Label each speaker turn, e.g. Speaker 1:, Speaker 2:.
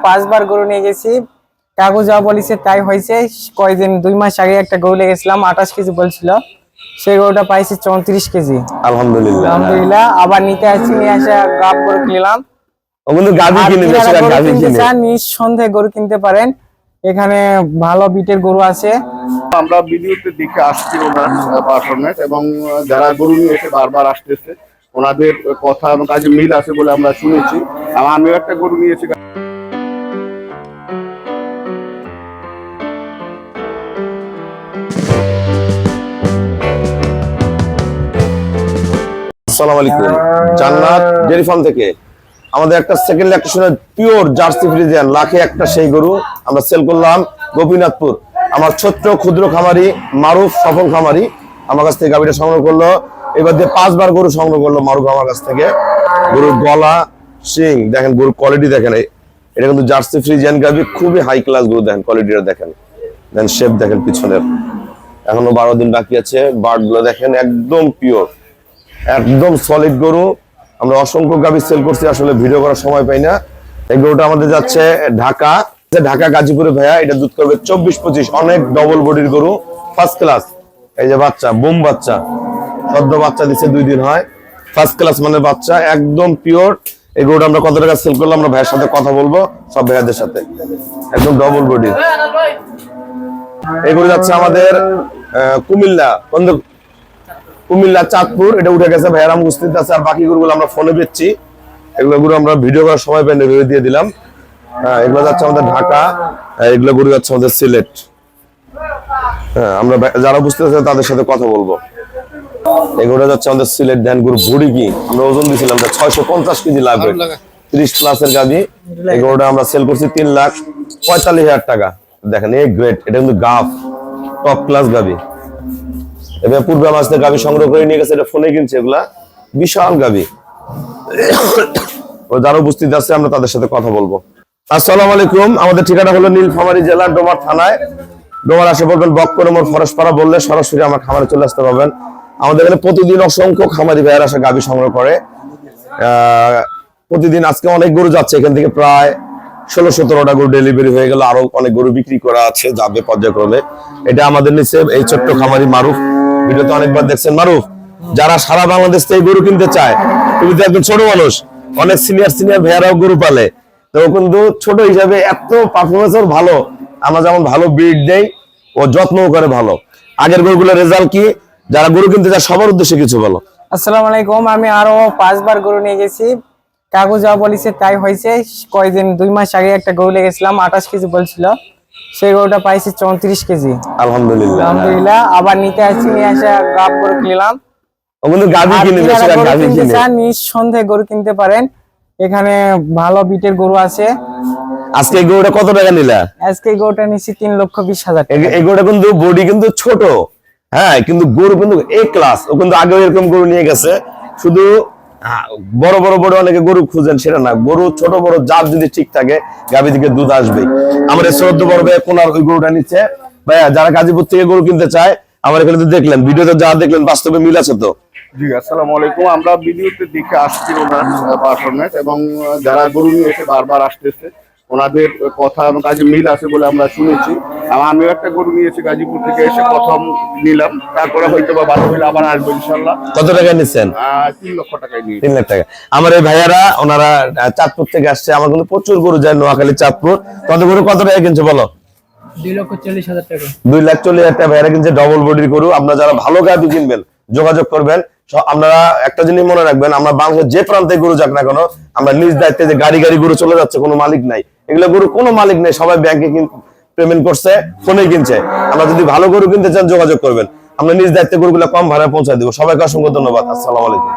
Speaker 1: 5বার গরু নিয়ে গেছি, কাগজ যা বলেছে তাই হয়েছে। কয়দিন 2 মাস আগে একটা গরু লেগেছিলাম, 28 কেজি বলছিল, সেই গরুটা পাইছি 34 কেজি।
Speaker 2: আলহামদুলিল্লাহ
Speaker 1: আলহামদুলিল্লাহ। আবার নিতে আসছি, নিয়ে আসা গাব গরু কিনলাম। নিঃসন্দেহে গরু কিনতে পারেন, এখানে ভালো বিটের গরু আছে।
Speaker 3: আমরা ভিডিওতে দেখে আসছি ওনার পারফরমেন্স, এবং যারা গরু নিয়ে এসে বারবার আসতেছে ওনাদের কথা এবং কাজে মিল আছে বলে আমরা শুনেছি। আমিও একটা গরু নিয়েছি।
Speaker 2: আসসালামু আলাইকুম। জান্নাত ডেয়ারি ফার্ম থেকে আমাদের একটা সেকেন্ড ল্যাকটেশনের পিওর জার্সি ফ্রিজিয়ান লাখে একটা সেই গরু আমরা সেল করলাম গোপীনাথপুর। আমার ছোট্ট ক্ষুদ্র খামারি মারুফ সফল খামারি আমার কাছ থেকে গাভীটা সংগ্রহ করলো। এবার দিয়ে 5বার গরু সংগ্রহ করলো মারুফ আমার কাছ থেকে। গরুর গলা শিং দেখেন, গরুর কোয়ালিটি দেখেন, এটা কিন্তু জার্সি ফ্রিজিয়ান গাভী, খুবই হাই ক্লাস গরু। দেখেন কোয়ালিটিটা দেখেন, দেন শেপ দেখেন পিছনের, এখনো 12 দিন বাকি আছে। বার্ড গুলো দেখেন একদম পিওর, একদম সলিড গরু। আমরা অসংখ্য গাভী সেল করছি, আসলে ভিডিও করার সময় পাই না। এই গরুটা আমাদের যাচ্ছে ঢাকা গাজীপুরে ভাইয়া। এটা দুধ করবে 24-25, অনেক ডবল বডির গরু, ফার্স্ট ক্লাস। এই যে বাচ্চা, বুম বাচ্চা, সদ্য বাচ্চা দিচ্ছে 2 দিন হয়, ফার্স্ট ক্লাস মানে বাচ্চা, একদম পিওর। এই গরুটা আমরা কত টাকা সেল করলাম আমরা ভাইয়ের সাথে কথা বলবো, সব ভাইয়াদের সাথে। একদম ডবল বডি। এই গরু যাচ্ছে আমাদের কুমিল্লা চাঁদপুর। এটা উঠে গেছে, ভাইয়ার উপস্থিত আছে। আর বাকি গরুগুলো আমরা ফোনে বেচছি, এগুলো গরু আমরা ভিডিও করার সময় পেয়ে রিভিউ দিয়ে দিলাম। এগুলো যাচ্ছে আমাদের ঢাকা, এগুলো গরু যাচ্ছে আমাদের সিলেট। আমরা যারা বুঝতে পারছে তাদের সাথে কথা বলবো। এগুলো যাচ্ছে আমাদের সিলেট। ধ্যান গরু ভুড়ি কি আমরা ওজন দিয়েছিলাম 650 কেজি লাগবে, 30 প্লাসের গাভী। এই গরুটা আমরা সেল করছি 3,45,000 টাকা। দেখেন এই গ্রেড, এটা কিন্তু গাফ টপ ক্লাস গাভী। এবার পূর্বে মাস থেকে গাভী সংগ্রহ করে নিয়ে গেছে, এটা ফোনে কিনছে। এগুলা বিশাল গাভী। যারা উপস্থিত আছে আমরা তাদের সাথে কথা বলবো। আসসালামু আলাইকুম। আমাদের ঠিকানা হলো নীলফামারী জেলা ডোমার থানায়। ডোমার আসে বলবেন বক্করমোর ফরেশপাড়া বললে সরাসরি আমার খামারে চলে আসতে পারবেন। আমাদের এখানে প্রতিদিন অসংখ্য খামারি ভাইয়ার আসে গাভী সংগ্রহ করে। প্রতিদিন আজকে অনেক গরু যাচ্ছে এখান থেকে, প্রায় 16-17টা গরু ডেলিভারি হয়ে গেল, আরো অনেক গরু বিক্রি করা আছে, যাবে পর্যায়ক্রমে। এটা আমাদের নিচে এই ছোট্ট খামারি মারুফ, ভিডিওতে অনেকবার দেখছেন। মারুফ, যারা সারা বাংলাদেশ থেকে গরু কিনতে চায়, তুমি তো একজন ছোট মানুষ, অনেক সিনিয়র ভাইয়ারাও গরু পালে, তো কিন্তু ছোট হিসাবে এত পারফরমেন্স ভালো। আমরা যেমন ভালো ব্রিড দেই, ও যত্ন করে ভালো। আগের গরুগুলোর রেজাল্ট কি, যারা গরু কিনতে চায় সবার উদ্দেশ্যে কিছু বলো।
Speaker 1: আসসালামু আলাইকুম। আমি আরো 5বার গরু নিয়ে গেছি, কাগজ যা বলেছে তাই হয়েছে। কয়দিন 2 মাস আগে একটা গরু লেগেছিলাম, 28 কেজি বলছিল, সেই গরুটা পাইছি 34 কেজি।
Speaker 2: আলহামদুলিল্লাহ।
Speaker 1: আলহামদুলিল্লাহ। আবার নিতে আসছি, নিয়ে আসা গাব গরু কিনলাম। নিঃসন্দেহে গরু কিনতে পারেন, এখানে ভালো বিটের গরু আছে।
Speaker 2: আজকে এই গরুটা কত টাকা নিলা?
Speaker 1: আজকে এই গরুটা নিচ্ছি 3,20,000 টাকা।
Speaker 2: এই গরুটা কিন্তু বডি কিন্তু ছোট, হ্যাঁ, কিন্তু গরু কিন্তু এ ক্লাস। ও কিন্তু আগে এরকম গরু নিয়ে গেছে, শুধু বড় অনেকে গরু খুঁজেন সেটা না, গরু ছোট বড় জাত যদি ঠিক থাকে গাভী থেকে দুধ আসবে। আমার এই শ্রদ্ধ বড় ভাই কোনার ওই গরুটা নিচ্ছে। ভাইয়া, যারা গাজীপুর থেকে গরু কিনতে চায়, আমার এখানে তো দেখলেন ভিডিওতে যা দেখলেন, বাস্তবে মিল আছে তো?
Speaker 3: জি, আসসালামু আলাইকুম। আমরা ভিডিওতে দেখে আসছি ওনার পারফরমেন্স, এবং যারা গরু নিয়ে এসে বারবার আসতেছে ওনাদের কথা এবং কাজে মিল আছে বলে আমরা শুনেছি। আমিও একটা গরু নিয়েছি গাজীপুর থেকে, এসে প্রথম নিলাম, তারপরে হয়তো বা ভালো হলে আবার আসবো ইনশাল্লাহ।
Speaker 2: কত টাকা নিচ্ছেন?
Speaker 3: 3 লক্ষ টাকায় নিয়ে।
Speaker 2: 3 লাখ টাকা। আমার এই ভাইয়ারা ওনারা চাঁদপুর থেকে আসছে, আমার কিন্তু প্রচুর গরু যায় নোয়াখালী চাঁদপুর। কত গরু কত টাকা কিনছে বলো?
Speaker 1: 2,40,000 টাকা।
Speaker 2: 2,40,000 টাকা ভাইয়ারা কিনছে ডবল বডির গরু। আপনারা যারা ভালো গাভী কিনবেন যোগাযোগ করবেন। আপনারা একটা জিনিস মনে রাখবেন, আমরা বাংলাদেশের যে প্রান্তে গরু যাক না কেন, আমরা নিজ দায়িত্বে যে গাড়ি গরু চলে যাচ্ছে, কোনো মালিক নাই, এগুলো গরু কোনো মালিক নেই, সবাই ব্যাংকে পেমেন্ট করছে, ফোনে কিনছে। আমরা যদি ভালো গরু কিনতে চান যোগাযোগ করবেন, আমরা নিজ দায়িত্বে গরুগুলো কম ভাড়ায় পৌঁছায় দিব। সবাইকে অসংখ্য ধন্যবাদ। আসসালামু আলাইকুম।